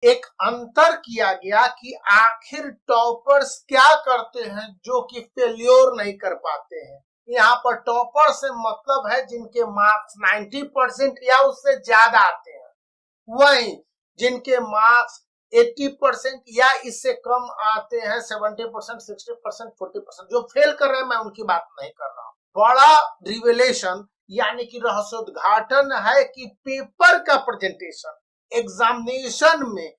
एक अंतर किया गया कि आखिर टॉपर्स क्या करते हैं जो कि फेल्योर नहीं कर पाते हैं। यहाँ पर टॉपर से मतलब है जिनके मार्क्स 90% या उससे ज्यादा आते हैं, वहीं जिनके मार्क्स 80% या इससे कम आते हैं, 70%, 60%, 40%, जो फेल कर रहे हैं, मैं उनकी बात नहीं कर रहा हूं। बड़ा रिवेलेशन यानी कि रहस्योद्घाटन है कि पेपर का प्रेजेंटेशन एग्जामिनेशन में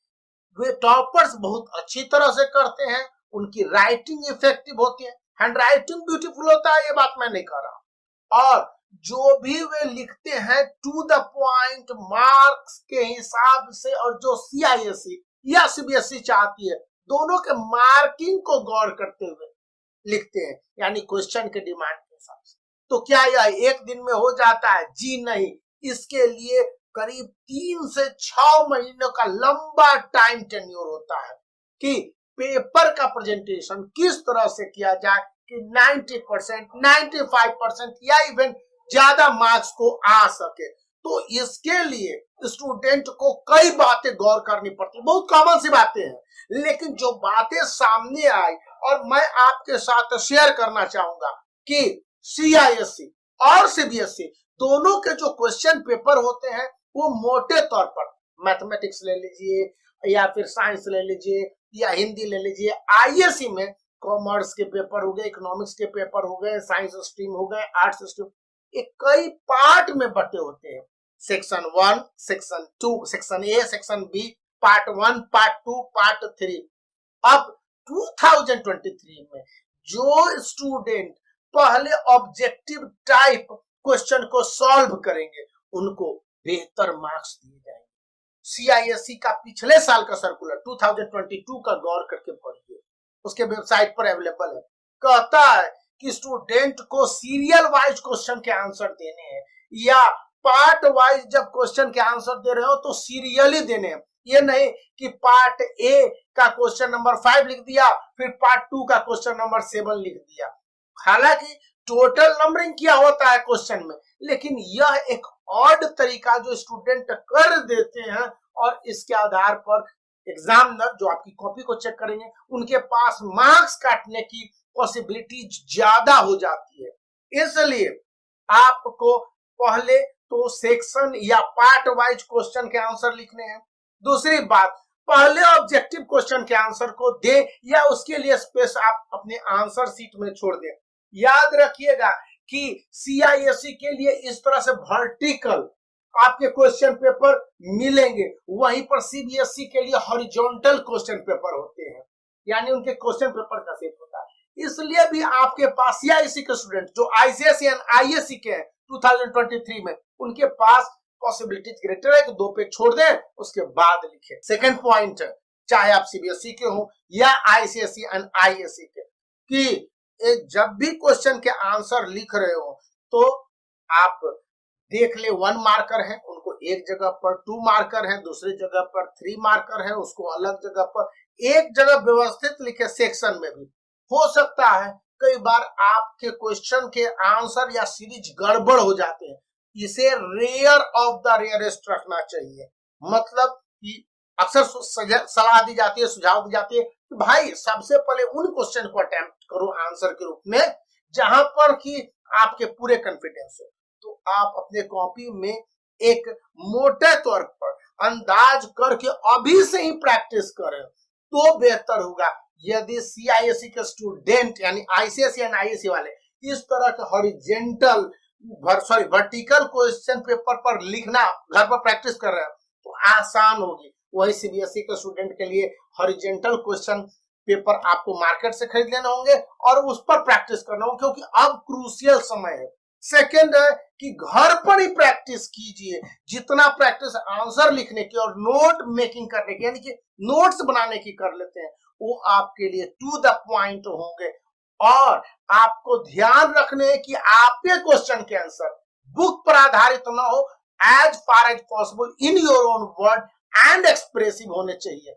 वे टॉपर्स बहुत अच्छी तरह से करते हैं, उनकी राइटिंग इफेक्टिव होती है, हैंड राइटिंग ब्यूटीफुल होता है, ये बात मैं नहीं कर रहा। और जो भी वे लिखते हैं टू द पॉइंट मार्क्स के हिसाब से, और जो सीआईएससी या सीबीएसई चाहती है, दोनों के मार्किंग को गौर करते हुए लिखते हैं, यानी क्वेश्चन के डिमांड के हिसाब से। तो क्या यह एक दिन में हो जाता है? जी नहीं, इसके लिए करीब 3 से 6 महीनों का लंबा टाइम टेन्योर होता है कि पेपर का प्रेजेंटेशन किस तरह से किया जाए कि 90%, 95% या इवन ज्यादा मार्क्स को आ सके। तो इसके लिए स्टूडेंट को कई बातें गौर करनी पड़ती, बहुत कॉमन सी बातें हैं, लेकिन जो बातें सामने आई और मैं आपके साथ शेयर करना चाहूंगा कि सीआईएससी और सीबीएसई दोनों के जो क्वेश्चन पेपर होते हैं वो मोटे तौर पर, मैथमेटिक्स ले लीजिए या फिर साइंस ले लीजिए या हिंदी ले लीजिए, आईएससी में कॉमर्स के पेपर हो गए, इकोनॉमिक्स के पेपर हो गए, साइंस स्ट्रीम हो गए, आर्ट्स स्ट्रीम, ये कई पार्ट में बटे होते हैं। Section 1, section 2, section A, section B, part 1, part 2, part 3। अब 2023 में जो स्टूडेंट पहले ऑब्जेक्टिव टाइप क्वेश्चन को सॉल्व करेंगे उनको बेहतर मार्क्स दिए जाएंगे। सीआईएससी का पिछले साल का सर्कुलर 2022 का गौर करके पढ़िए, उसके वेबसाइट पर अवेलेबल है। कहता है कि स्टूडेंट को सीरियल वाइज क्वेश्चन के आंसर देने हैं या पार्ट वाइज जब क्वेश्चन के आंसर दे रहे हो तो सीरियली देने हैं। ये नहीं कि पार्ट ए का क्वेश्चन नंबर 5 लिख दिया फिर पार्ट 2 का क्वेश्चन नंबर 7 लिख दिया। हालांकि टोटल नंबरिंग किया होता है क्वेश्चन में, लेकिन यह एक ऑड तरीका जो स्टूडेंट कर देते हैं और इसके आधार पर एग्जामिनर जो आपकी कॉपी को चेक करेंगे उनके पास मार्क्स काटने की पॉसिबिलिटी ज्यादा हो जाती है। इसलिए आपको पहले तो सेक्शन या पार्ट वाइज क्वेश्चन के आंसर लिखने हैं। दूसरी बात, पहले ऑब्जेक्टिव क्वेश्चन के आंसर को दे या उसके लिए स्पेस आप अपने आंसर सीट में छोड़ दें। याद रखिएगा कि सीआईएससी के लिए इस तरह से वर्टिकल आपके क्वेश्चन पेपर मिलेंगे, वहीं पर सीबीएसई के लिए हॉरिजॉन्टल क्वेश्चन पेपर होते हैं, यानी उनके क्वेश्चन पेपर का सेट होता है। इसलिए भी आपके पास सीआईएससी के स्टूडेंट जो आईसीएसई एंड आईएससी के हैं 2023 में, उनके पास पॉसिबिलिटी ग्रेटर है कि 2 पेज छोड़ दें उसके बाद लिखे। सेकंड पॉइंट, चाहे आप सीबीएसई के हो या आईसीएसई एंड आईएससी के, कि जब भी क्वेश्चन के आंसर लिख रहे हो तो आप देख ले 1 मार्कर है उनको एक जगह पर, 2 मार्कर है दूसरी जगह पर, 3 मार्कर है उसको अलग जगह पर, एक जगह व्यवस्थित लिखे। सेक्शन में भी हो सकता है कई बार आपके क्वेश्चन के आंसर या सीरीज गड़बड़ हो जाते हैं, इसे रेयर ऑफ द रेयरेस्ट रखना चाहिए। मतलब कि अक्सर सलाह दी जाती है, सुझाव दी जाती है कि भाई सबसे पहले उन क्वेश्चन को अटेम्प्ट करो आंसर के रूप में जहां पर कि आपके पूरे कॉन्फिडेंस हो। तो आप अपने कॉपी में एक मोटे तौर पर अंदाज करके अभी से ही प्रैक्टिस करें तो बेहतर होगा। यदि सीआईएससी के स्टूडेंट यानी आईसीएसई एंड आईएससी वाले इस तरह के हॉरिजॉन्टल वर्टिकल क्वेश्चन पेपर पर लिखना घर पर प्रैक्टिस कर रहे हैं तो आसान होगी। वही सीबीएसई के स्टूडेंट के लिए हॉरिजॉन्टल क्वेश्चन पेपर आपको मार्केट से खरीद लेना होंगे और उस पर प्रैक्टिस करना होगा, क्योंकि अब क्रूशियल समय है। सेकंड है कि घर पर ही प्रैक्टिस कीजिए, जितना प्रैक्टिस आंसर लिखने की और नोट मेकिंग करने की यानी कि नोट्स बनाने की कर लेते हैं वो आपके लिए टू द पॉइंट होंगे। और आपको ध्यान रखने है कि आपके क्वेश्चन के आंसर बुक पर आधारित ना हो, as far as possible in your own word and expressive होने चाहिए।